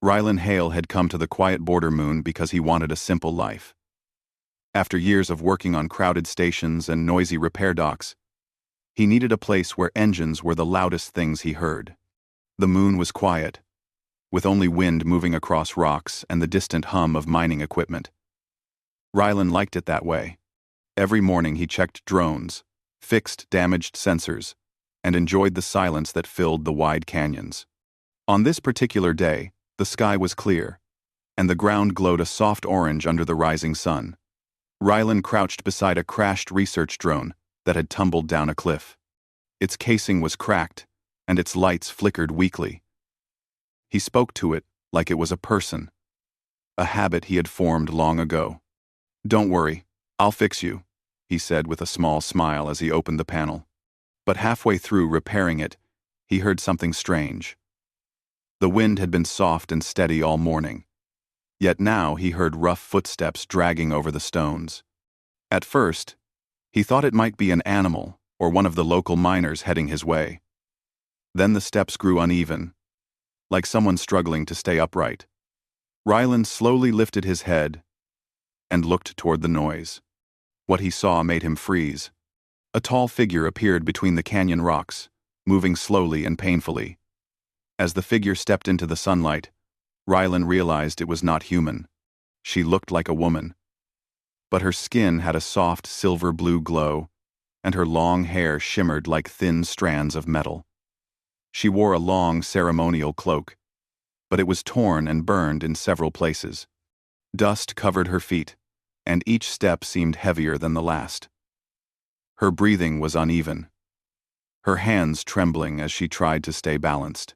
Rylan Hale had come to the quiet border moon because he wanted a simple life. After years of working on crowded stations and noisy repair docks, he needed a place where engines were the loudest things he heard. The moon was quiet, with only wind moving across rocks and the distant hum of mining equipment. Rylan liked it that way. Every morning he checked drones, fixed damaged sensors, and enjoyed the silence that filled the wide canyons. On this particular day, the sky was clear, and the ground glowed a soft orange under the rising sun. Rylan crouched beside a crashed research drone that had tumbled down a cliff. Its casing was cracked, and its lights flickered weakly. He spoke to it like it was a person, a habit he had formed long ago. "Don't worry, I'll fix you," he said with a small smile as he opened the panel. But halfway through repairing it, he heard something strange. The wind had been soft and steady all morning, yet now he heard rough footsteps dragging over the stones. At first, he thought it might be an animal or one of the local miners heading his way. Then the steps grew uneven, like someone struggling to stay upright. Rylan slowly lifted his head and looked toward the noise. What he saw made him freeze. A tall figure appeared between the canyon rocks, moving slowly and painfully. As the figure stepped into the sunlight, Rylan realized it was not human. She looked like a woman, but her skin had a soft silver-blue glow, and her long hair shimmered like thin strands of metal. She wore a long ceremonial cloak, but it was torn and burned in several places. Dust covered her feet, and each step seemed heavier than the last. Her breathing was uneven, her hands trembling as she tried to stay balanced.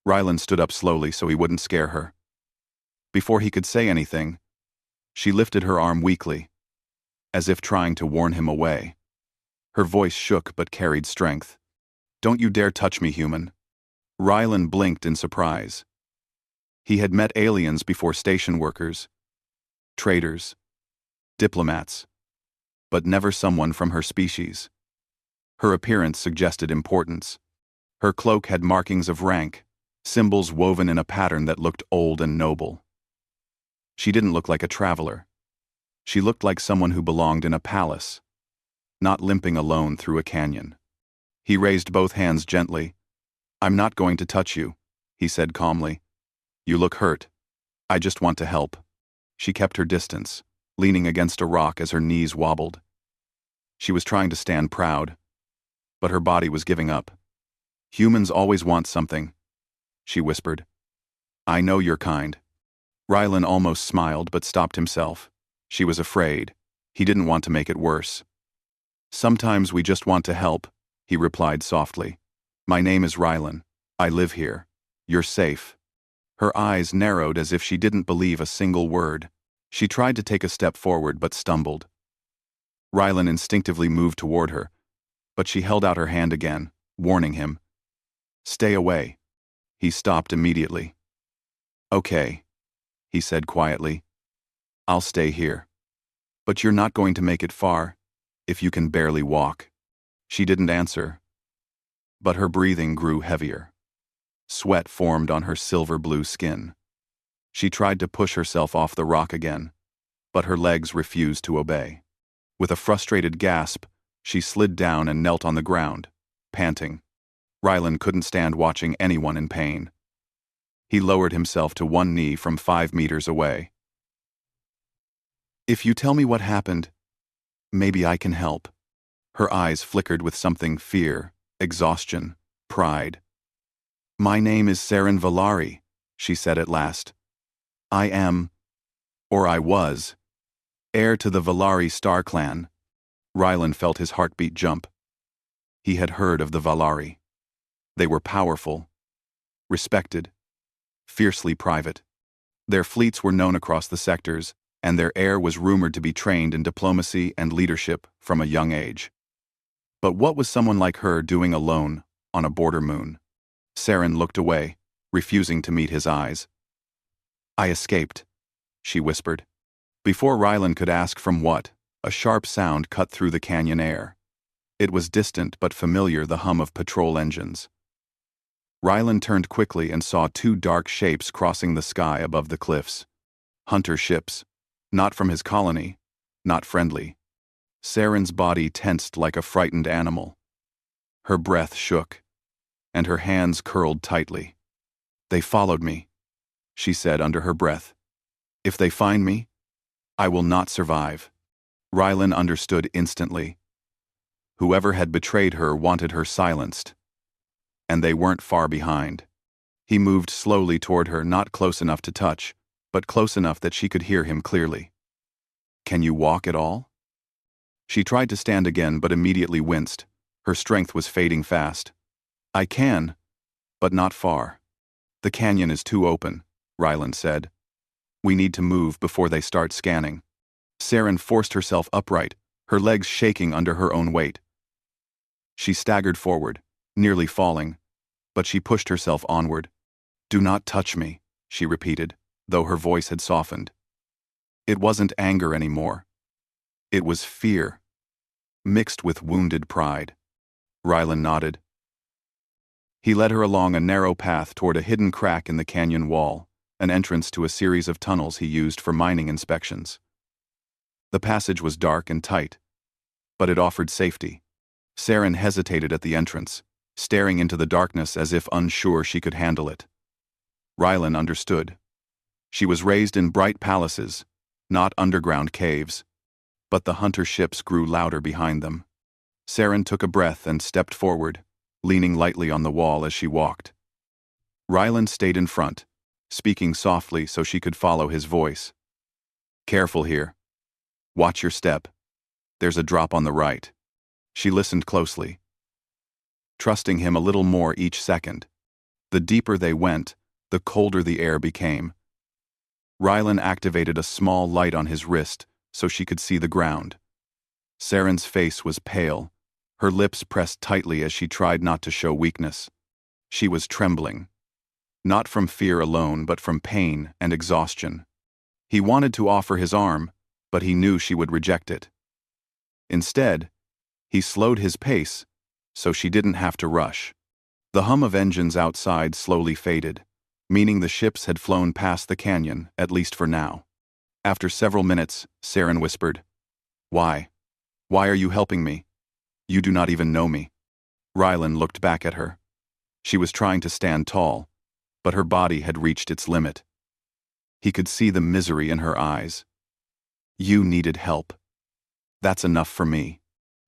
Rylan stood up slowly so he wouldn't scare her. Before he could say anything, she lifted her arm weakly, as if trying to warn him away. Her voice shook but carried strength. "Don't you dare touch me, human." Rylan blinked in surprise. He had met aliens before: station workers, traders, diplomats, but never someone from her species. Her appearance suggested importance. Her cloak had markings of rank, symbols woven in a pattern that looked old and noble. She didn't look like a traveler. She looked like someone who belonged in a palace, not limping alone through a canyon. He raised both hands gently. "I'm not going to touch you," he said calmly. "You look hurt. I just want to help." She kept her distance, leaning against a rock as her knees wobbled. She was trying to stand proud, but her body was giving up. "Humans always want something," she whispered. "I know you're kind." Rylan almost smiled but stopped himself. She was afraid. He didn't want to make it worse. "Sometimes we just want to help," he replied softly. "My name is Rylan. I live here. You're safe." Her eyes narrowed as if she didn't believe a single word. She tried to take a step forward but stumbled. Rylan instinctively moved toward her, but she held out her hand again, warning him. "Stay away." He stopped immediately. "Okay," he said quietly. "I'll stay here. But you're not going to make it far, if you can barely walk." She didn't answer, but her breathing grew heavier. Sweat formed on her silver-blue skin. She tried to push herself off the rock again, but her legs refused to obey. With a frustrated gasp, she slid down and knelt on the ground, panting. Rylan couldn't stand watching anyone in pain. He lowered himself to one knee from 5 meters away. "If you tell me what happened, maybe I can help." Her eyes flickered with something: fear, exhaustion, pride. "My name is Saren Valari," she said at last. "I am, or I was, heir to the Valari star clan." Rylan felt his heartbeat jump. He had heard of the Valari. They were powerful, respected, fiercely private. Their fleets were known across the sectors, and their heir was rumored to be trained in diplomacy and leadership from a young age. But what was someone like her doing alone on a border moon? Saren looked away, refusing to meet his eyes. "I escaped," she whispered. Before Rylan could ask from what, a sharp sound cut through the canyon air. It was distant but familiar, the hum of patrol engines. Rylan turned quickly and saw two dark shapes crossing the sky above the cliffs. Hunter ships. Not from his colony. Not friendly. Saren's body tensed like a frightened animal. Her breath shook, and her hands curled tightly. "They followed me," she said under her breath. "If they find me, I will not survive." Rylan understood instantly. Whoever had betrayed her wanted her silenced. And they weren't far behind. He moved slowly toward her, not close enough to touch, but close enough that she could hear him clearly. "Can you walk at all?" She tried to stand again but immediately winced. Her strength was fading fast. "I can, but not far. The canyon is too open," Rylan said. "We need to move before they start scanning." Saren forced herself upright, her legs shaking under her own weight. She staggered forward, nearly falling, but she pushed herself onward. "Do not touch me," she repeated, though her voice had softened. It wasn't anger anymore. It was fear, mixed with wounded pride. Rylan nodded. He led her along a narrow path toward a hidden crack in the canyon wall, an entrance to a series of tunnels he used for mining inspections. The passage was dark and tight, but it offered safety. Saren hesitated at the entrance, staring into the darkness as if unsure she could handle it. Rylan understood. She was raised in bright palaces, not underground caves, but the hunter ships grew louder behind them. Saren took a breath and stepped forward, leaning lightly on the wall as she walked. Rylan stayed in front, speaking softly so she could follow his voice. "Careful here. Watch your step. There's a drop on the right." She listened closely, trusting him a little more each second. The deeper they went, the colder the air became. Rylan activated a small light on his wrist so she could see the ground. Saren's face was pale, her lips pressed tightly as she tried not to show weakness. She was trembling, not from fear alone but from pain and exhaustion. He wanted to offer his arm, but he knew she would reject it. Instead, he slowed his pace so she didn't have to rush. The hum of engines outside slowly faded, meaning the ships had flown past the canyon, at least for now. After several minutes, Saren whispered, "Why? Why are you helping me? You do not even know me." Rylan looked back at her. She was trying to stand tall, but her body had reached its limit. He could see the misery in her eyes. "You needed help. That's enough for me."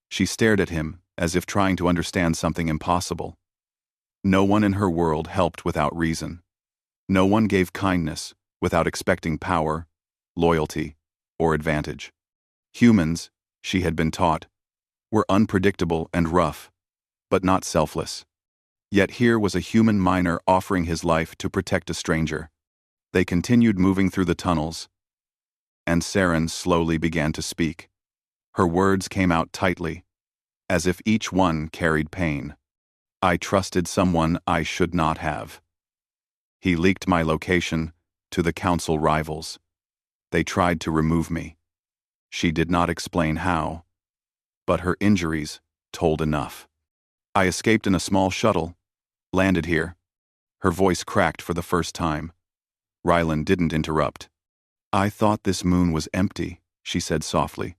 She stared at him, as if trying to understand something impossible. No one in her world helped without reason. No one gave kindness without expecting power, loyalty, or advantage. Humans, she had been taught, were unpredictable and rough, but not selfless. Yet here was a human miner offering his life to protect a stranger. They continued moving through the tunnels, and Saren slowly began to speak. Her words came out tightly, as if each one carried pain. "I trusted someone I should not have. He leaked my location to the council rivals. They tried to remove me." She did not explain how, but her injuries told enough. "I escaped in a small shuttle, landed here." Her voice cracked for the first time. Rylan didn't interrupt. "I thought this moon was empty," she said softly.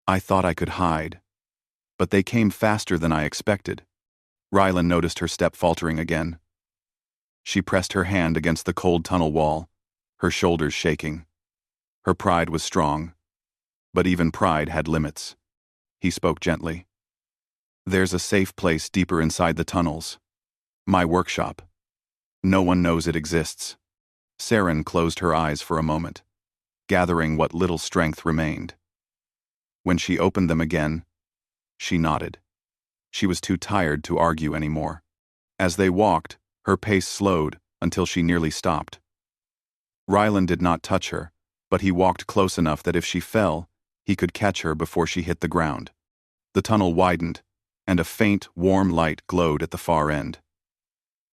"I thought I could hide. But they came faster than I expected." Rylan noticed her step faltering again. She pressed her hand against the cold tunnel wall, her shoulders shaking. Her pride was strong, but even pride had limits. He spoke gently. "There's a safe place deeper inside the tunnels. My workshop. No one knows it exists." Saren closed her eyes for a moment, gathering what little strength remained. When she opened them again, she nodded. She was too tired to argue anymore. As they walked, her pace slowed until she nearly stopped. Rylan did not touch her, but he walked close enough that if she fell, he could catch her before she hit the ground. The tunnel widened, and a faint, warm light glowed at the far end.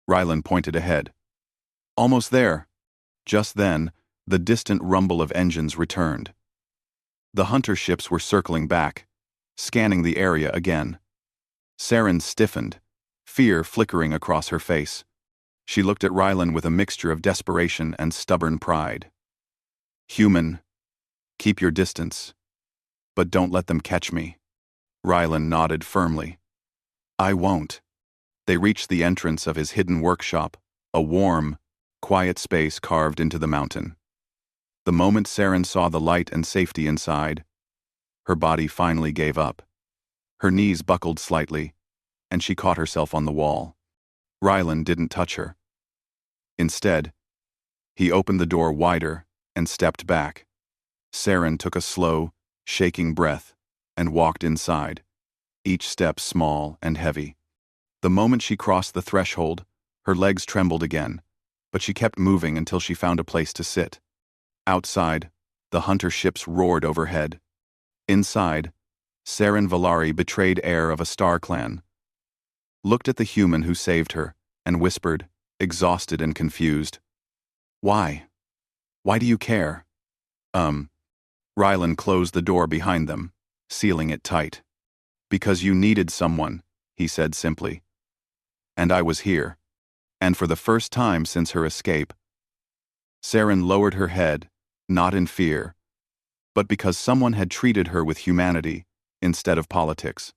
Rylan pointed ahead. "Almost there." Just then, the distant rumble of engines returned. The hunter ships were circling back, scanning the area again. Saren stiffened, fear flickering across her face. She looked at Rylan with a mixture of desperation and stubborn pride. Human, keep your distance. But don't let them catch me. Rylan nodded firmly. I won't. They reached the entrance of his hidden workshop, a warm, quiet space carved into the mountain. The moment Saren saw the light and safety inside, her body finally gave up. Her knees buckled slightly, and she caught herself on the wall. Rylan didn't touch her. Instead, he opened the door wider and stepped back. Saren took a slow, shaking breath and walked inside, each step small and heavy. The moment she crossed the threshold, her legs trembled again, but she kept moving until she found a place to sit. Outside, the hunter ships roared overhead. Inside, Saren Valari, betrayed heir of a star clan, looked at the human who saved her and whispered, exhausted and confused, Why? Why do you care? Rylan closed the door behind them, sealing it tight. Because you needed someone, he said simply. And I was here. And for the first time since her escape. Saren lowered her head, not in fear, but because someone had treated her with humanity instead of politics.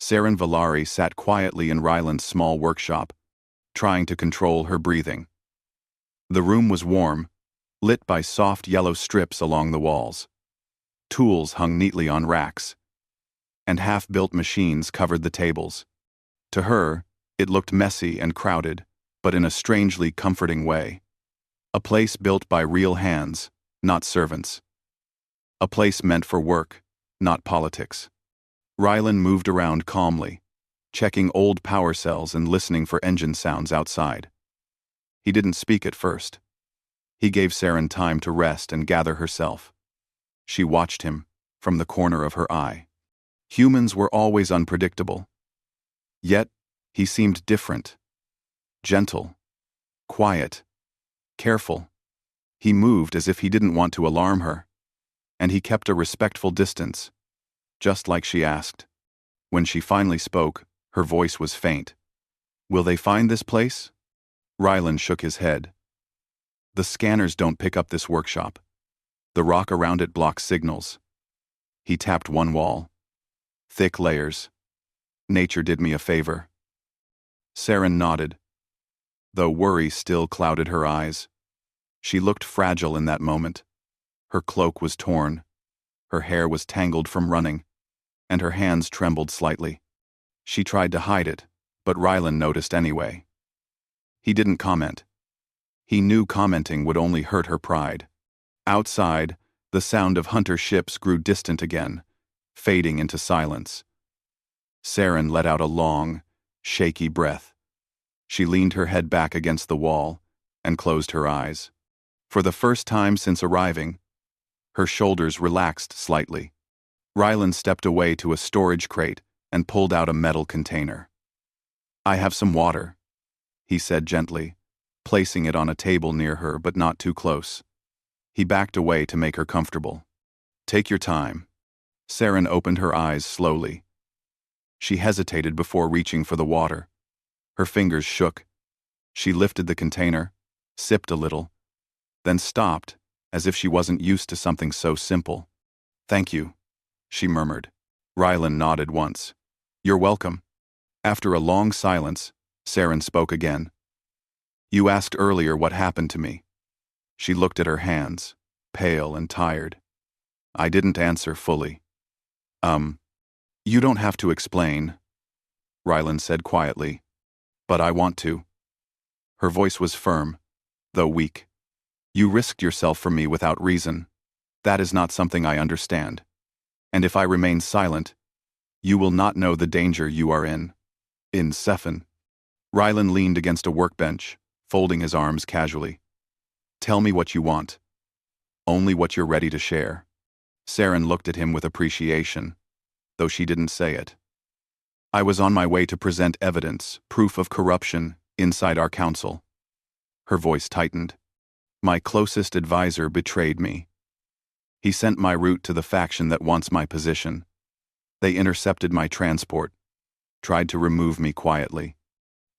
Saren Valari sat quietly in Rylan's small workshop, trying to control her breathing. The room was warm, lit by soft yellow strips along the walls. Tools hung neatly on racks, and half-built machines covered the tables. To her, it looked messy and crowded, but in a strangely comforting way. A place built by real hands, not servants. A place meant for work, not politics. Rylan moved around calmly, checking old power cells and listening for engine sounds outside. He didn't speak at first. He gave Saren time to rest and gather herself. She watched him from the corner of her eye. Humans were always unpredictable. Yet, he seemed different. Gentle. Quiet. Careful. He moved as if he didn't want to alarm her. And he kept a respectful distance, just like she asked. When she finally spoke, her voice was faint. Will they find this place? Rylan shook his head. The scanners don't pick up this workshop. The rock around it blocks signals. He tapped one wall. Thick layers. Nature did me a favor. Saren nodded, though worry still clouded her eyes. She looked fragile in that moment. Her cloak was torn. Her hair was tangled from running, and her hands trembled slightly. She tried to hide it, but Rylan noticed anyway. He didn't comment. He knew commenting would only hurt her pride. Outside, the sound of hunter ships grew distant again, fading into silence. Saren let out a long, shaky breath. She leaned her head back against the wall and closed her eyes. For the first time since arriving, her shoulders relaxed slightly. Rylan stepped away to a storage crate and pulled out a metal container. I have some water, he said gently, placing it on a table near her but not too close. He backed away to make her comfortable. Take your time. Saren opened her eyes slowly. She hesitated before reaching for the water. Her fingers shook. She lifted the container, sipped a little, then stopped, as if she wasn't used to something so simple. Thank you, she murmured. Rylan nodded once. You're welcome. After a long silence, Saren spoke again. You asked earlier what happened to me. She looked at her hands, pale and tired. I didn't answer fully. You don't have to explain, Rylan said quietly. But I want to. Her voice was firm, though weak. You risked yourself for me without reason. That is not something I understand. And if I remain silent, you will not know the danger you are in. In Scifi. Rylan leaned against a workbench, folding his arms casually. Tell me what you want. Only what you're ready to share. Saren looked at him with appreciation, though she didn't say it. I was on my way to present evidence, proof of corruption, inside our council. Her voice tightened. My closest advisor betrayed me. He sent my route to the faction that wants my position. They intercepted my transport, tried to remove me quietly.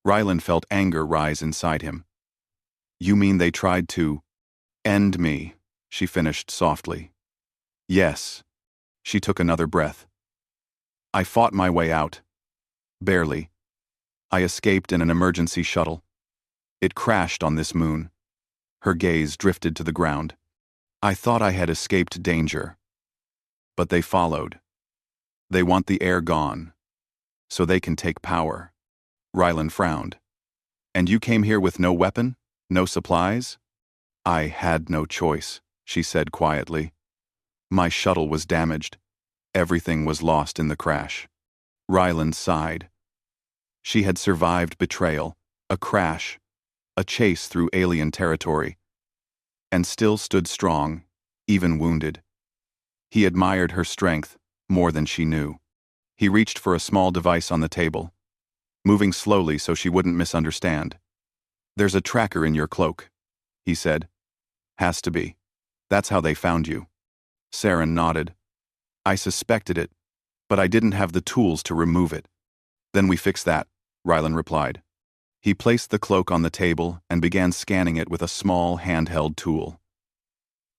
Rylan felt anger rise inside him. You mean they tried to end me? She finished softly. Yes. She took another breath. I fought my way out. Barely. I escaped in an emergency shuttle. It crashed on this moon. Her gaze drifted to the ground. I thought I had escaped danger. But they followed. They want the air gone, so they can take power. Rylan frowned. And you came here with no weapon? No supplies? I had no choice, she said quietly. My shuttle was damaged. Everything was lost in the crash. Rylan sighed. She had survived betrayal, a crash, a chase through alien territory, and still stood strong, even wounded. He admired her strength more than she knew. He reached for a small device on the table, moving slowly so she wouldn't misunderstand. There's a tracker in your cloak, he said. Has to be. That's how they found you. Saren nodded. I suspected it, but I didn't have the tools to remove it. Then we fix that, Rylan replied. He placed the cloak on the table and began scanning it with a small handheld tool.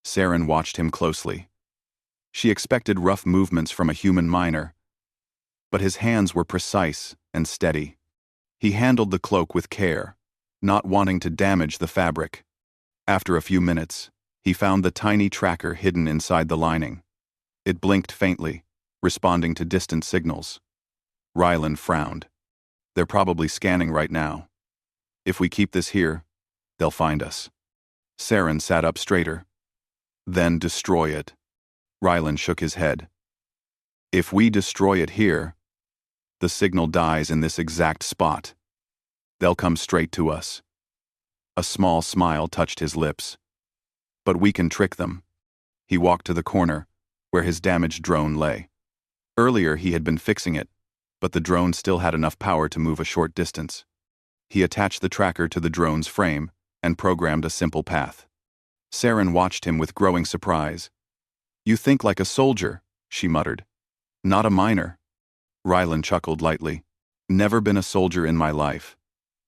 Saren watched him closely. She expected rough movements from a human miner, but his hands were precise and steady. He handled the cloak with care, not wanting to damage the fabric. After a few minutes, he found the tiny tracker hidden inside the lining. It blinked faintly, responding to distant signals. Rylan frowned. They're probably scanning right now. If we keep this here, they'll find us. Saren sat up straighter. Then destroy it. Rylan shook his head. If we destroy it here, the signal dies in this exact spot. They'll come straight to us. A small smile touched his lips. But we can trick them. He walked to the corner, where his damaged drone lay. Earlier he had been fixing it, but the drone still had enough power to move a short distance. He attached the tracker to the drone's frame and programmed a simple path. Saren watched him with growing surprise. You think like a soldier, she muttered. Not a miner. Rylan chuckled lightly. Never been a soldier in my life,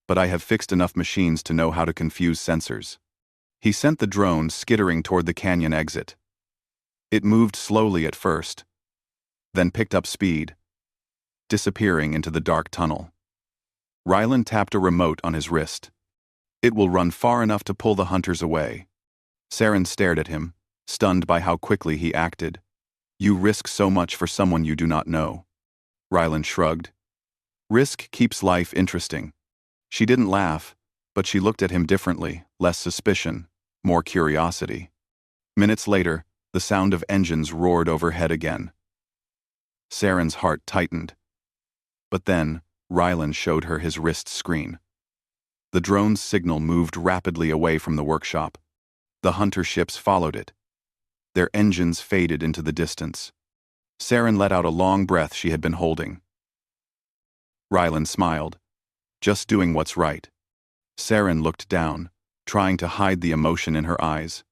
but I have fixed enough machines to know how to confuse sensors. He sent the drone skittering toward the canyon exit. It moved slowly at first, then picked up speed, disappearing into the dark tunnel. Rylan tapped a remote on his wrist. It will run far enough to pull the hunters away. Saren stared at him, stunned by how quickly he acted. You risk so much for someone you do not know. Rylan shrugged. Risk keeps life interesting. She didn't laugh, but she looked at him differently, less suspicion, more curiosity. Minutes later, the sound of engines roared overhead again. Saren's heart tightened. But then, Rylan showed her his wrist screen. The drone's signal moved rapidly away from the workshop. The hunter ships followed it. Their engines faded into the distance. Saren let out a long breath she had been holding. Rylan smiled. Just doing what's right. Saren looked down, trying to hide the emotion in her eyes.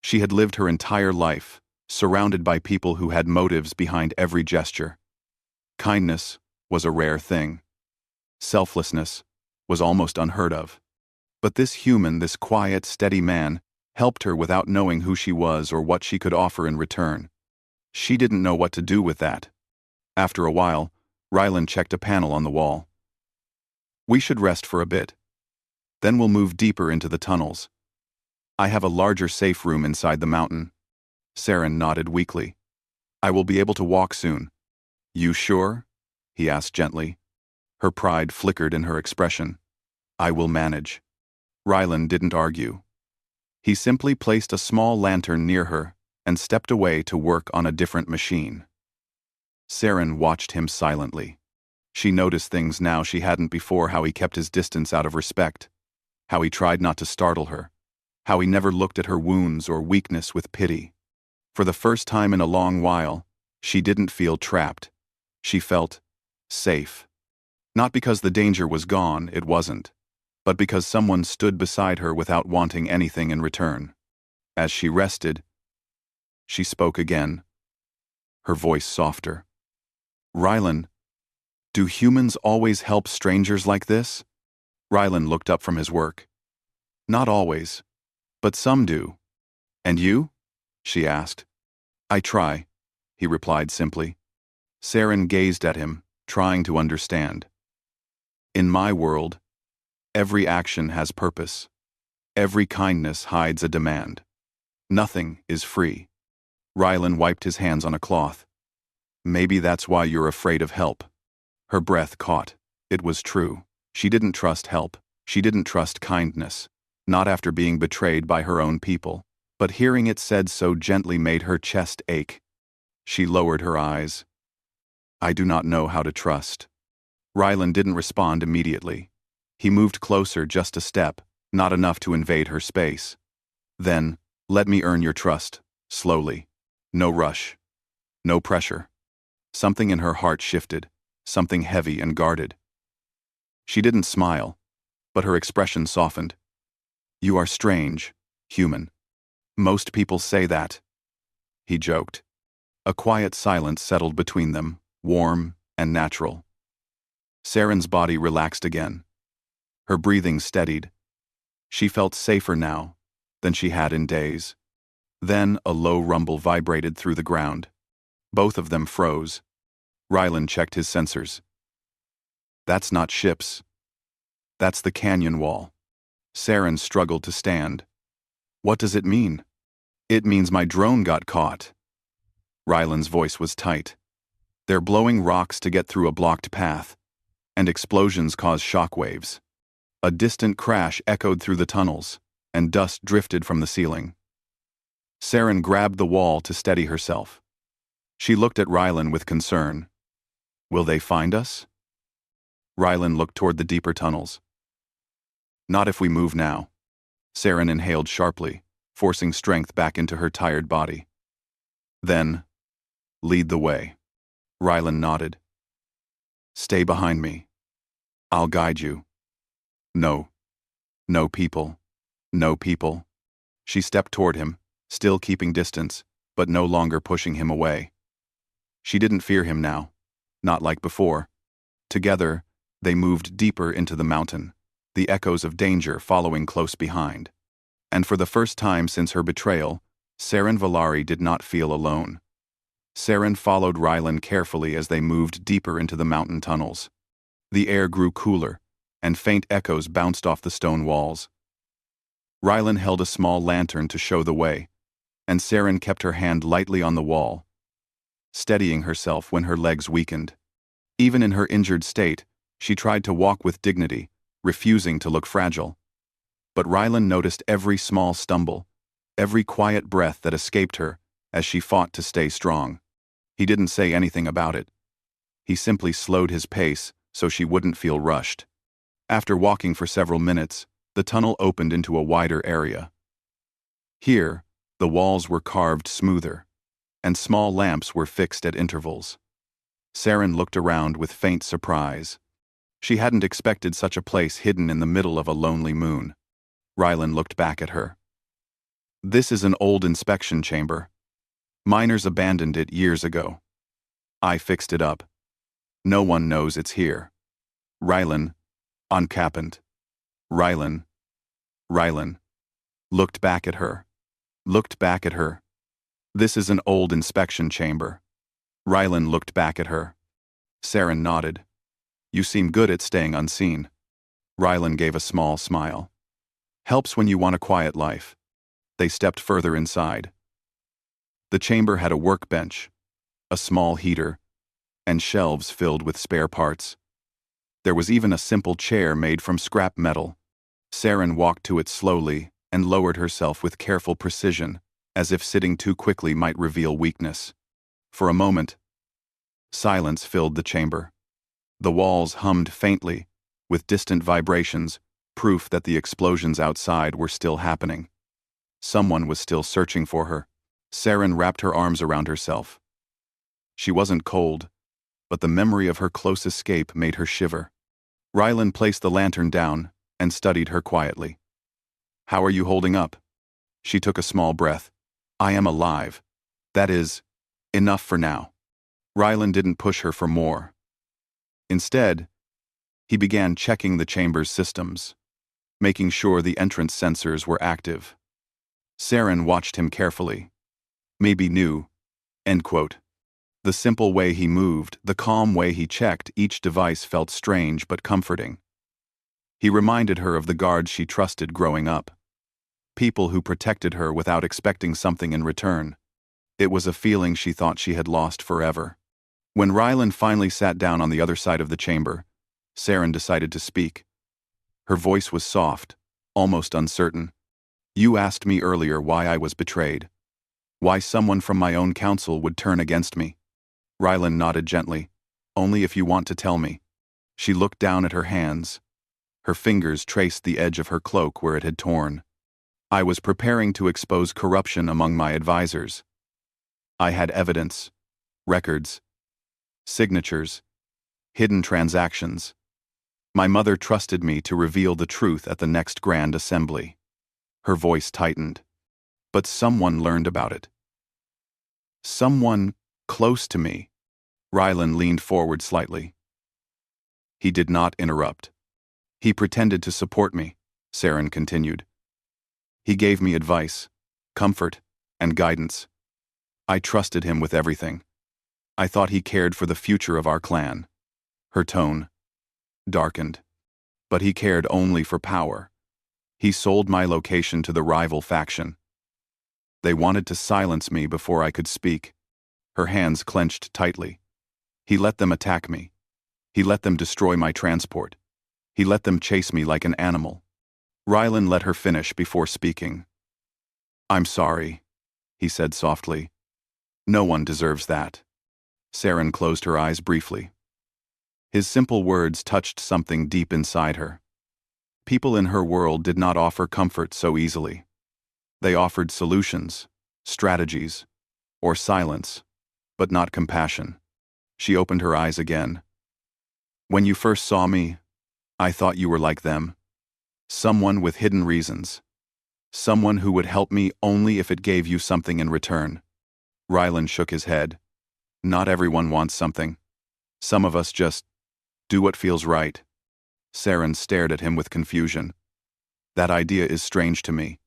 She had lived her entire life, surrounded by people who had motives behind every gesture. Kindness was a rare thing. Selflessness was almost unheard of. But this human, this quiet, steady man, helped her without knowing who she was or what she could offer in return. She didn't know what to do with that. After a while, Rylan checked a panel on the wall. We should rest for a bit. Then we'll move deeper into the tunnels. I have a larger safe room inside the mountain. Saren nodded weakly. I will be able to walk soon. You sure? He asked gently. Her pride flickered in her expression. I will manage. Rylan didn't argue. He simply placed a small lantern near her and stepped away to work on a different machine. Saren watched him silently. She noticed things now she hadn't before: how he kept his distance out of respect, how he tried not to startle her, how he never looked at her wounds or weakness with pity. For the first time in a long while, she didn't feel trapped. She felt safe. Not because the danger was gone, it wasn't, but because someone stood beside her without wanting anything in return. As she rested, she spoke again, her voice softer. Rylan, do humans always help strangers like this? Rylan looked up from his work. Not always. But some do. And you? She asked. I try, he replied simply. Saren gazed at him, trying to understand. In my world, every action has purpose. Every kindness hides a demand. Nothing is free. Rylan wiped his hands on a cloth. Maybe that's why you're afraid of help. Her breath caught. It was true. She didn't trust help. She didn't trust kindness. Not after being betrayed by her own people. But hearing it said so gently made her chest ache. She lowered her eyes. I do not know how to trust. Rylan didn't respond immediately. He moved closer just a step, not enough to invade her space. Then, let me earn your trust, slowly. No rush. No pressure. Something in her heart shifted, something heavy and guarded. She didn't smile, but her expression softened. You are strange, human. Most people say that. He joked. A quiet silence settled between them, warm and natural. Saren's body relaxed again. Her breathing steadied. She felt safer now than she had in days. Then a low rumble vibrated through the ground. Both of them froze. Rylan checked his sensors. That's not ships. That's the canyon wall. Saren struggled to stand. What does it mean? It means my drone got caught. Rylan's voice was tight. They're blowing rocks to get through a blocked path, and explosions cause shockwaves. A distant crash echoed through the tunnels, and dust drifted from the ceiling. Saren grabbed the wall to steady herself. She looked at Rylan with concern. Will they find us? Rylan looked toward the deeper tunnels. Not if we move now. Saren inhaled sharply, forcing strength back into her tired body. Then, lead the way. Rylan nodded. Stay behind me. I'll guide you. No. No people. No people. She stepped toward him, still keeping distance, but no longer pushing him away. She didn't fear him now, not like before. Together, they moved deeper into the mountain, the echoes of danger following close behind. And for the first time since her betrayal, Saren Valari did not feel alone. Saren followed Rylan carefully as they moved deeper into the mountain tunnels. The air grew cooler, and faint echoes bounced off the stone walls. Rylan held a small lantern to show the way, and Saren kept her hand lightly on the wall, steadying herself when her legs weakened. Even in her injured state, she tried to walk with dignity, refusing to look fragile. But Rylan noticed every small stumble, every quiet breath that escaped her as she fought to stay strong. He didn't say anything about it. He simply slowed his pace so she wouldn't feel rushed. After walking for several minutes, the tunnel opened into a wider area. Here, the walls were carved smoother, and small lamps were fixed at intervals. Saren looked around with faint surprise. She hadn't expected such a place hidden in the middle of a lonely moon. Rylan looked back at her. This is an old inspection chamber. Miners abandoned it years ago. I fixed it up. No one knows it's here. Rylan, uncappened. Rylan. Looked back at her. Looked back at her. This is an old inspection chamber. Rylan looked back at her. Saren nodded. You seem good at staying unseen. Rylan gave a small smile. Helps when you want a quiet life. They stepped further inside. The chamber had a workbench, a small heater, and shelves filled with spare parts. There was even a simple chair made from scrap metal. Saren walked to it slowly and lowered herself with careful precision, as if sitting too quickly might reveal weakness. For a moment, silence filled the chamber. The walls hummed faintly, with distant vibrations, proof that the explosions outside were still happening. Someone was still searching for her. Saren wrapped her arms around herself. She wasn't cold, but the memory of her close escape made her shiver. Rylan placed the lantern down and studied her quietly. How are you holding up? She took a small breath. I am alive. That is, enough for now. Rylan didn't push her for more. Instead, He began checking the chamber's systems, making sure the entrance sensors were active. Saren watched him carefully. Maybe new. End quote. The simple way he moved, the calm way he checked each device felt strange but comforting. He reminded her of the guards she trusted growing up. People who protected her without expecting something in return. It was a feeling she thought she had lost forever. When Rylan finally sat down on the other side of the chamber, Saren decided to speak. Her voice was soft, almost uncertain. You asked me earlier why I was betrayed. Why someone from my own council would turn against me. Rylan nodded gently. Only if you want to tell me. She looked down at her hands. Her fingers traced the edge of her cloak where it had torn. I was preparing to expose corruption among my advisors. I had evidence, records, signatures, hidden transactions. My mother trusted me to reveal the truth at the next grand assembly. Her voice tightened. But someone learned about it. Someone close to me. Rylan leaned forward slightly. He did not interrupt. He pretended to support me, Saren continued. He gave me advice, comfort, and guidance. I trusted him with everything. I thought he cared for the future of our clan. Her tone darkened. But he cared only for power. He sold my location to the rival faction. They wanted to silence me before I could speak. Her hands clenched tightly. He let them attack me. He let them destroy my transport. He let them chase me like an animal. Rylan let her finish before speaking. I'm sorry, he said softly. No one deserves that. Saren closed her eyes briefly. His simple words touched something deep inside her. People in her world did not offer comfort so easily. They offered solutions, strategies, or silence, but not compassion. She opened her eyes again. When you first saw me, I thought you were like them. Someone with hidden reasons. Someone who would help me only if it gave you something in return. Rylan shook his head. Not everyone wants something. Some of us just do what feels right. Saren stared at him with confusion. That idea is strange to me.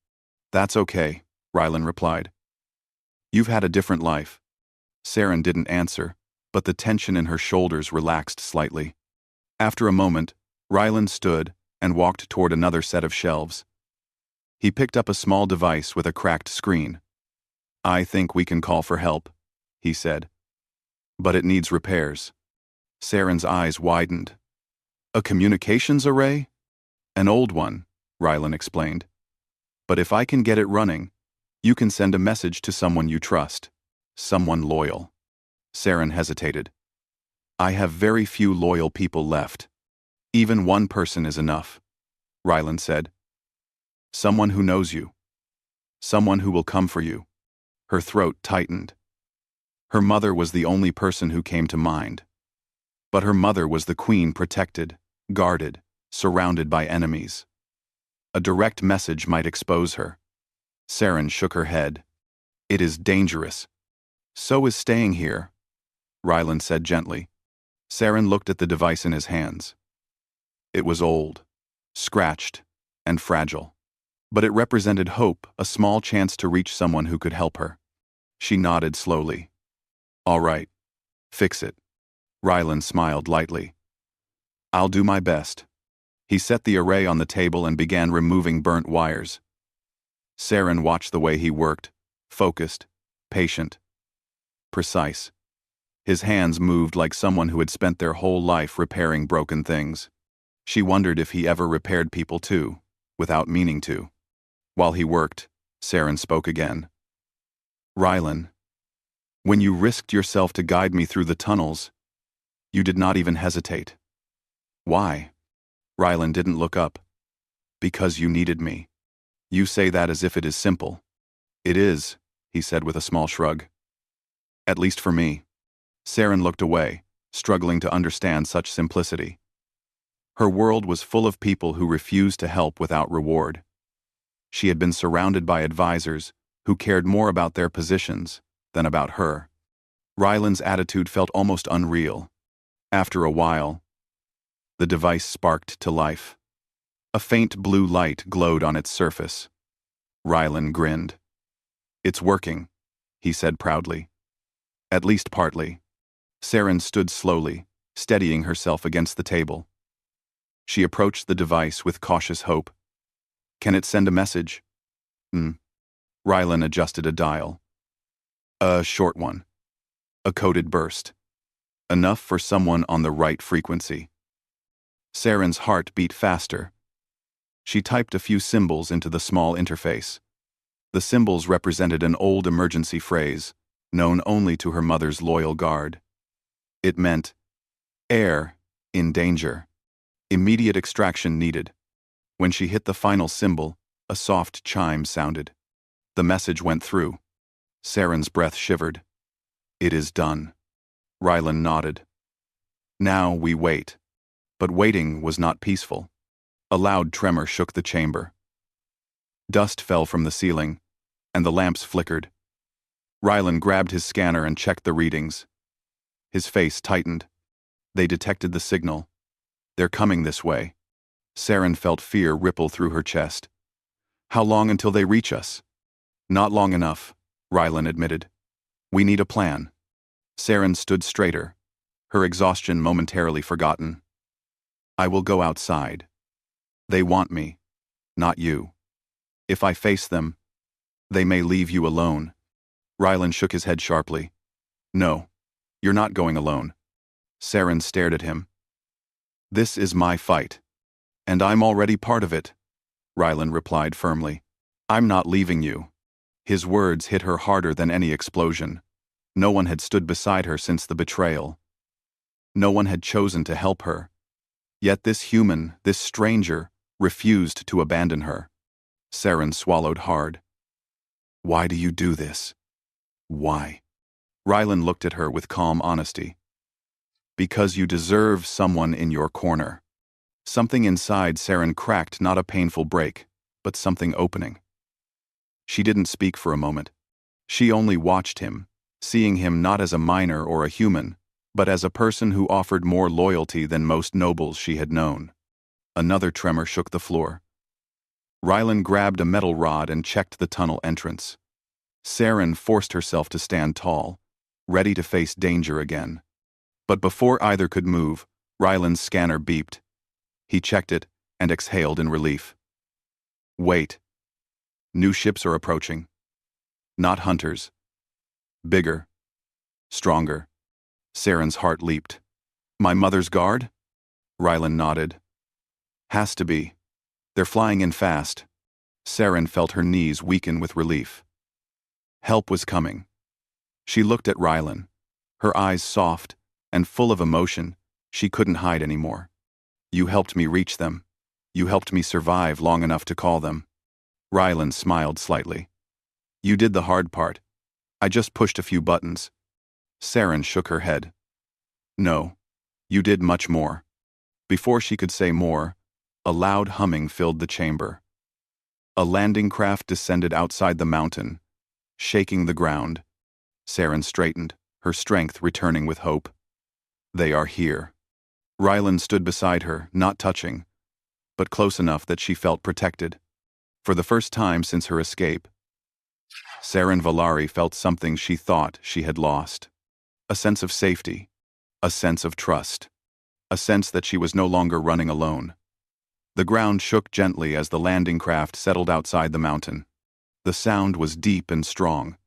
That's okay, Rylan replied. You've had a different life. Saren didn't answer, but the tension in her shoulders relaxed slightly. After a moment, Rylan stood and walked toward another set of shelves. He picked up a small device with a cracked screen. I think we can call for help, he said. But it needs repairs. Saren's eyes widened. A communications array? An old one, Rylan explained. But if I can get it running, you can send a message to someone you trust. Someone loyal. Saren hesitated. I have very few loyal people left. Even one person is enough, Rylan said. Someone who knows you. Someone who will come for you. Her throat tightened. Her mother was the only person who came to mind. But her mother was the queen protected, guarded, surrounded by enemies. A direct message might expose her. Saren shook her head. It is dangerous. So is staying here, Rylan said gently. Saren looked at the device in his hands. It was old, scratched, and fragile. But it represented hope, a small chance to reach someone who could help her. She nodded slowly. All right. Fix it. Rylan smiled lightly. I'll do my best. He set the array on the table and began removing burnt wires. Saren watched the way he worked, focused, patient, precise. His hands moved like someone who had spent their whole life repairing broken things. She wondered if he ever repaired people too, without meaning to. While he worked, Saren spoke again. Rylan, when you risked yourself to guide me through the tunnels, you did not even hesitate. Why? Rylan didn't look up. Because you needed me. You say that as if it is simple. It is, he said with a small shrug. At least for me. Saren looked away, struggling to understand such simplicity. Her world was full of people who refused to help without reward. She had been surrounded by advisors who cared more about their positions than about her. Rylan's attitude felt almost unreal. After a while, The device sparked to life. A faint blue light glowed on its surface. Rylan grinned. "It's working," he said proudly. "At least partly." Saren stood slowly, steadying herself against the table. She approached the device with cautious hope. "Can it send a message?" Rylan adjusted a dial. "A short one. A coded burst. Enough for someone on the right frequency." Saren's heart beat faster. She typed a few symbols into the small interface. The symbols represented an old emergency phrase, known only to her mother's loyal guard. It meant, "Air, in danger. Immediate extraction needed." When she hit the final symbol, a soft chime sounded. The message went through. Saren's breath shivered. "It is done." Rylan nodded. "Now we wait." But waiting was not peaceful. A loud tremor shook the chamber. Dust fell from the ceiling, and the lamps flickered. Rylan grabbed his scanner and checked the readings. His face tightened. They detected the signal. "They're coming this way." Saren felt fear ripple through her chest. "How long until they reach us?" "Not long enough," Rylan admitted. "We need a plan." Saren stood straighter, her exhaustion momentarily forgotten. "I will go outside. They want me, not you. If I face them, they may leave you alone." Rylan shook his head sharply. "No, you're not going alone." Saren stared at him. "This is my fight. And I'm already part of it," Rylan replied firmly. "I'm not leaving you." His words hit her harder than any explosion. No one had stood beside her since the betrayal. No one had chosen to help her. Yet this human, this stranger, refused to abandon her. Saren swallowed hard. "Why do you do this? Why?" Rylan looked at her with calm honesty. "Because you deserve someone in your corner." Something inside Saren cracked, not a painful break, but something opening. She didn't speak for a moment. She only watched him, seeing him not as a miner or a human, but as a person who offered more loyalty than most nobles she had known. Another tremor shook the floor. Rylan grabbed a metal rod and checked the tunnel entrance. Saren forced herself to stand tall, ready to face danger again. But before either could move, Rylan's scanner beeped. He checked it and exhaled in relief. "Wait. New ships are approaching. Not hunters. Bigger. Stronger." Saren's heart leaped. "My mother's guard?" Rylan nodded. "Has to be. They're flying in fast." Saren felt her knees weaken with relief. Help was coming. She looked at Rylan, her eyes soft and full of emotion she couldn't hide anymore. "You helped me reach them. You helped me survive long enough to call them." Rylan smiled slightly. "You did the hard part. I just pushed a few buttons." Saren shook her head. "No, you did much more." Before she could say more, a loud humming filled the chamber. A landing craft descended outside the mountain, shaking the ground. Saren straightened, her strength returning with hope. "They are here." Rylan stood beside her, not touching, but close enough that she felt protected. For the first time since her escape, Saren Valari felt something she thought she had lost. A sense of safety, a sense of trust, a sense that she was no longer running alone. The ground shook gently as the landing craft settled outside the mountain. The sound was deep and strong,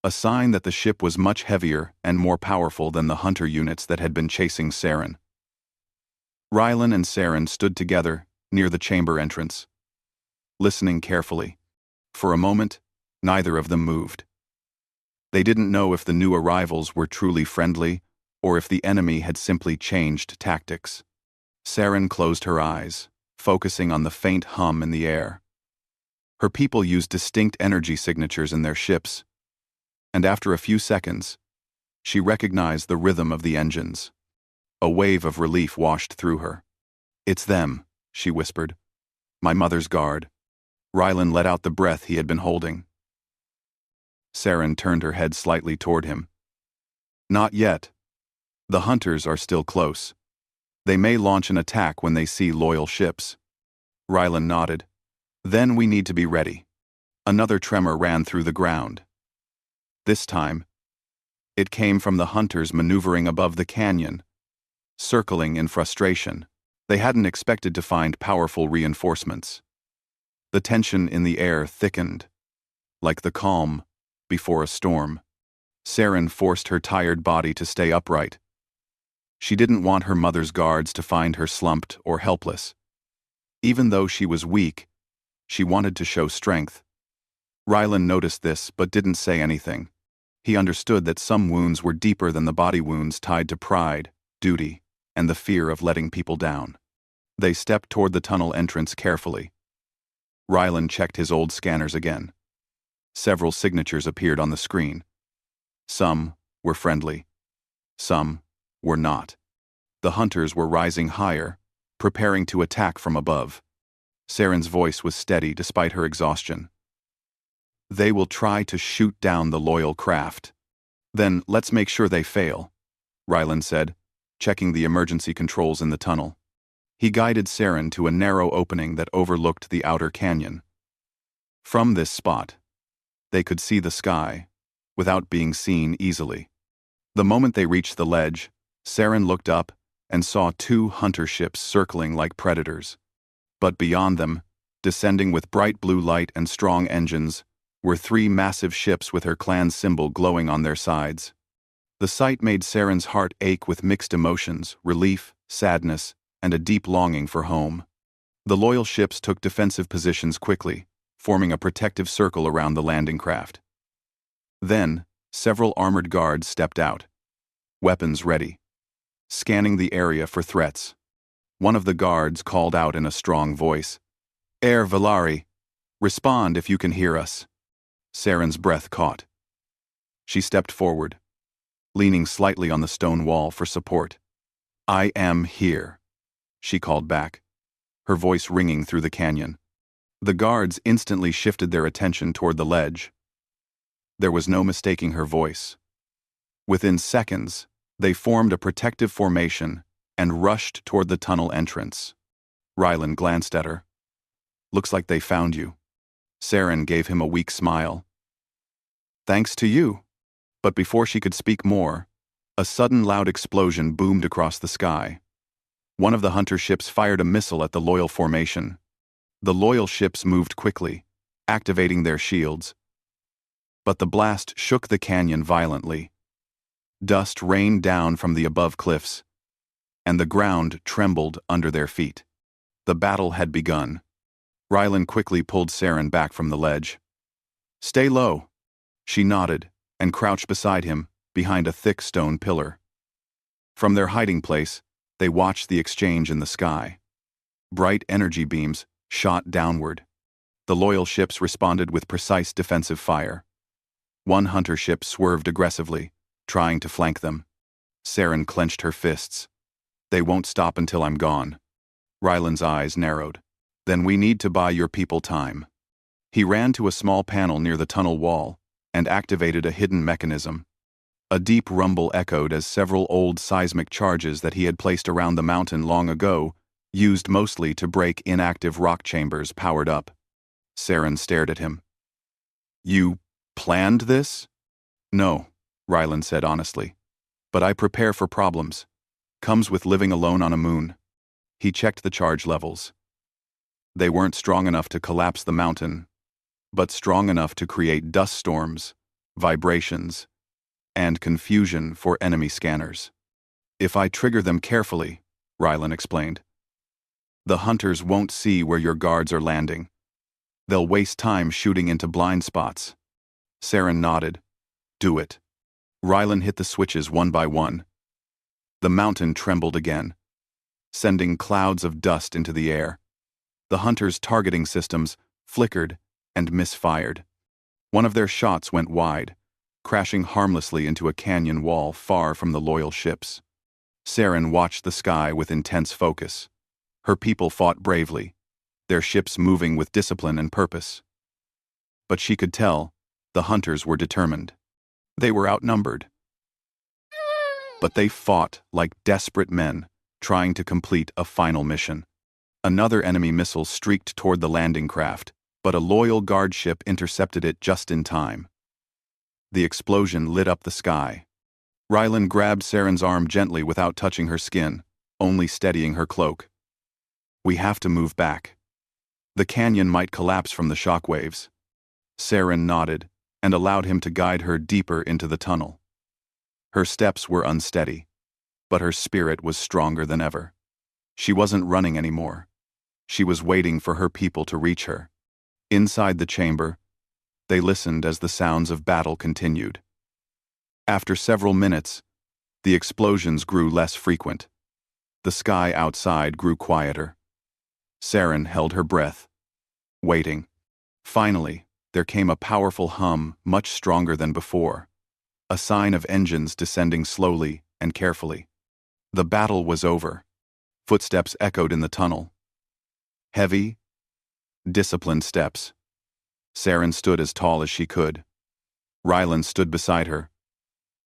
a sign that the ship was much heavier and more powerful than the hunter units that had been chasing Saren. Rylan and Saren stood together near the chamber entrance, listening carefully. For a moment, neither of them moved. They didn't know if the new arrivals were truly friendly or if the enemy had simply changed tactics. Saren closed her eyes, focusing on the faint hum in the air. Her people used distinct energy signatures in their ships, and after a few seconds, she recognized the rhythm of the engines. A wave of relief washed through her. "It's them," she whispered. "My mother's guard." Rylan let out the breath he had been holding. Saren turned her head slightly toward him. "Not yet. The hunters are still close. They may launch an attack when they see loyal ships. Rylan nodded. Then we need to be ready. Another tremor ran through the ground. This time, it came from the hunters maneuvering above the canyon, circling in frustration. They hadn't expected to find powerful reinforcements. The tension in the air thickened, like the calm before a storm. Saren forced her tired body to stay upright. She didn't want her mother's guards to find her slumped or helpless. Even though she was weak, she wanted to show strength. Rylan noticed this but didn't say anything. He understood that some wounds were deeper than the body wounds tied to pride, duty, and the fear of letting people down. They stepped toward the tunnel entrance carefully. Rylan checked his old scanners again. Several signatures appeared on the screen. Some were friendly. Some were not. The hunters were rising higher, preparing to attack from above. Saren's voice was steady despite her exhaustion. They will try to shoot down the loyal craft. Then let's make sure they fail, Rylan said, checking the emergency controls in the tunnel. He guided Saren to a narrow opening that overlooked the outer canyon. From this spot, they could see the sky, without being seen easily. The moment they reached the ledge, Saren looked up and saw two hunter ships circling like predators. But beyond them, descending with bright blue light and strong engines, were three massive ships with her clan's symbol glowing on their sides. The sight made Saren's heart ache with mixed emotions, relief, sadness, and a deep longing for home. The loyal ships took defensive positions quickly, forming a protective circle around the landing craft. Then, several armored guards stepped out, weapons ready, scanning the area for threats. One of the guards called out in a strong voice, "Air Valari, respond if you can hear us." Saren's breath caught. She stepped forward, leaning slightly on the stone wall for support. "I am here," she called back, her voice ringing through the canyon. The guards instantly shifted their attention toward the ledge. There was no mistaking her voice. Within seconds, they formed a protective formation and rushed toward the tunnel entrance. Rylan glanced at her. "Looks like they found you." Saren gave him a weak smile. "Thanks to you." But before she could speak more, a sudden loud explosion boomed across the sky. One of the hunter ships fired a missile at the loyal formation. The loyal ships moved quickly, activating their shields. But the blast shook the canyon violently. Dust rained down from the above cliffs, and the ground trembled under their feet. The battle had begun. Rylan quickly pulled Saren back from the ledge. "Stay low." She nodded and crouched beside him, behind a thick stone pillar. From their hiding place, they watched the exchange in the sky. Bright energy beams shot downward. The loyal ships responded with precise defensive fire. One hunter ship swerved aggressively, trying to flank them. Saren clenched her fists. "They won't stop until I'm gone." Rylan's eyes narrowed. "Then we need to buy your people time." He ran to a small panel near the tunnel wall and activated a hidden mechanism. A deep rumble echoed as several old seismic charges that he had placed around the mountain long ago, used mostly to break inactive rock chambers, powered up. Saren stared at him. "You planned this?" "No," Rylan said honestly. "But I prepare for problems. Comes with living alone on a moon." He checked the charge levels. They weren't strong enough to collapse the mountain, but strong enough to create dust storms, vibrations, and confusion for enemy scanners. "If I trigger them carefully," Rylan explained, "the hunters won't see where your guards are landing. They'll waste time shooting into blind spots." Saren nodded. "Do it." Rylan hit the switches one by one. The mountain trembled again, sending clouds of dust into the air. The hunters' targeting systems flickered and misfired. One of their shots went wide, crashing harmlessly into a canyon wall far from the loyal ships. Saren watched the sky with intense focus. Her people fought bravely, their ships moving with discipline and purpose. But she could tell the hunters were determined. They were outnumbered, but they fought like desperate men, trying to complete a final mission. Another enemy missile streaked toward the landing craft, but a loyal guard ship intercepted it just in time. The explosion lit up the sky. Rylan grabbed Saren's arm gently without touching her skin, only steadying her cloak. "We have to move back. The canyon might collapse from the shockwaves." Saren nodded and allowed him to guide her deeper into the tunnel. Her steps were unsteady, but her spirit was stronger than ever. She wasn't running anymore. She was waiting for her people to reach her. Inside the chamber, they listened as the sounds of battle continued. After several minutes, the explosions grew less frequent. The sky outside grew quieter. Saren held her breath, waiting. Finally, there came a powerful hum, much stronger than before, a sign of engines descending slowly and carefully. The battle was over. Footsteps echoed in the tunnel. Heavy, disciplined steps. Saren stood as tall as she could. Rylan stood beside her,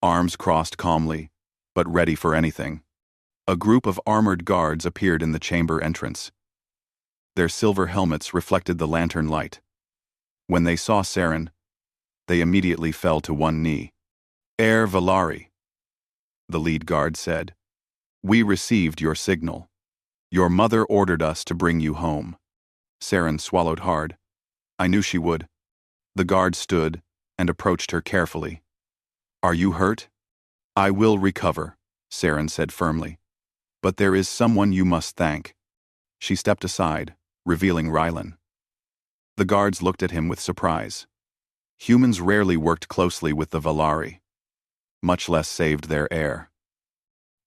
arms crossed calmly, but ready for anything. A group of armored guards appeared in the chamber entrance. Their silver helmets reflected the lantern light. When they saw Saren, they immediately fell to one knee. "Air Valari," the lead guard said. "We received your signal. Your mother ordered us to bring you home." Saren swallowed hard. "I knew she would." The guard stood and approached her carefully. "Are you hurt?" "I will recover," Saren said firmly. "But there is someone you must thank." She stepped aside, revealing Rylan. The guards looked at him with surprise. Humans rarely worked closely with the Valari, much less saved their heir.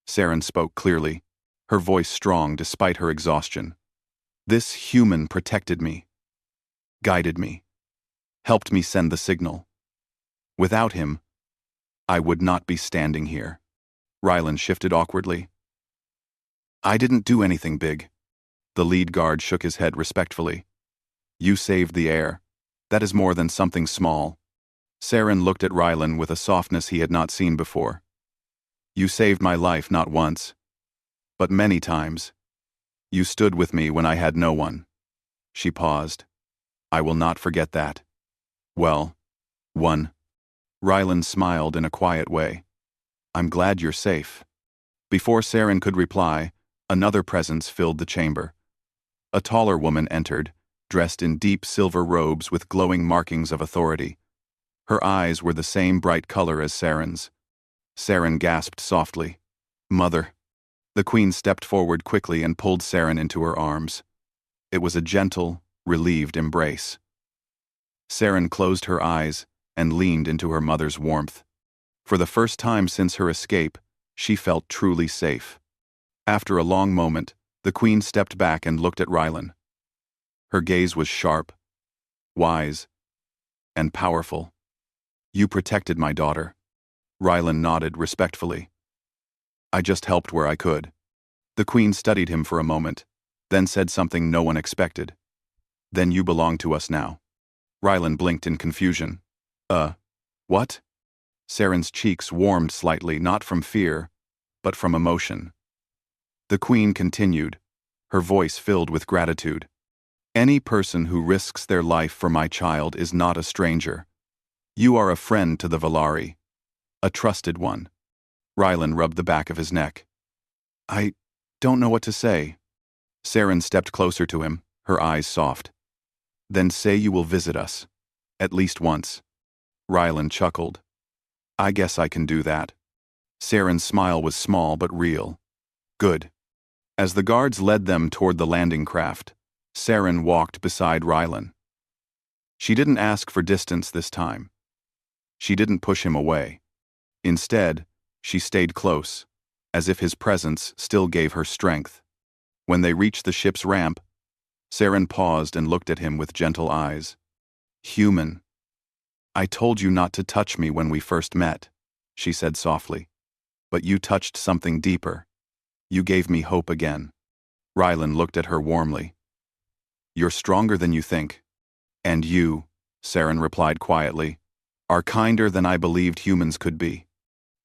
Saren spoke clearly, her voice strong despite her exhaustion. "This human protected me, guided me, helped me send the signal. Without him, I would not be standing here." Rylan shifted awkwardly. "I didn't do anything big." The lead guard shook his head respectfully. "You saved the heir. That is more than something small." Saren looked at Rylan with a softness he had not seen before. "You saved my life not once, but many times. You stood with me when I had no one." She paused. "I will not forget that." "Well, one." Rylan smiled in a quiet way. "I'm glad you're safe." Before Saren could reply, another presence filled the chamber. A taller woman entered, dressed in deep silver robes with glowing markings of authority. Her eyes were the same bright color as Saren's. Saren gasped softly. "Mother." The queen stepped forward quickly and pulled Saren into her arms. It was a gentle, relieved embrace. Saren closed her eyes and leaned into her mother's warmth. For the first time since her escape, she felt truly safe. After a long moment, the queen stepped back and looked at Rylan. Her gaze was sharp, wise, and powerful. "You protected my daughter." Rylan nodded respectfully. "I just helped where I could." The queen studied him for a moment, then said something no one expected. "Then you belong to us now." Rylan blinked in confusion. What?" Saren's cheeks warmed slightly, not from fear, but from emotion. The queen continued, her voice filled with gratitude. "Any person who risks their life for my child is not a stranger. You are a friend to the Valari, a trusted one." Rylan rubbed the back of his neck. "I don't know what to say." Saren stepped closer to him, her eyes soft. "Then say you will visit us, at least once." Rylan chuckled. "I guess I can do that." Saren's smile was small but real. "Good." As the guards led them toward the landing craft, Saren walked beside Rylan. She didn't ask for distance this time. She didn't push him away. Instead, she stayed close, as if his presence still gave her strength. When they reached the ship's ramp, Saren paused and looked at him with gentle eyes. "Human, I told you not to touch me when we first met," she said softly. "But you touched something deeper. You gave me hope again." Rylan looked at her warmly. "You're stronger than you think." "And you," Saren replied quietly, "are kinder than I believed humans could be."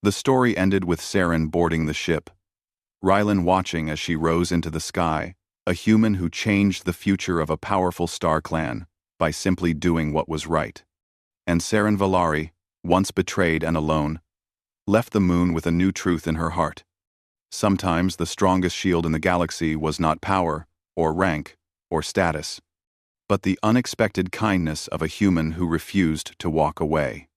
The story ended with Saren boarding the ship. Rylan watching as she rose into the sky, a human who changed the future of a powerful star clan by simply doing what was right. And Saren Valari, once betrayed and alone, left the moon with a new truth in her heart. Sometimes the strongest shield in the galaxy was not power, or rank, or status, but the unexpected kindness of a human who refused to walk away.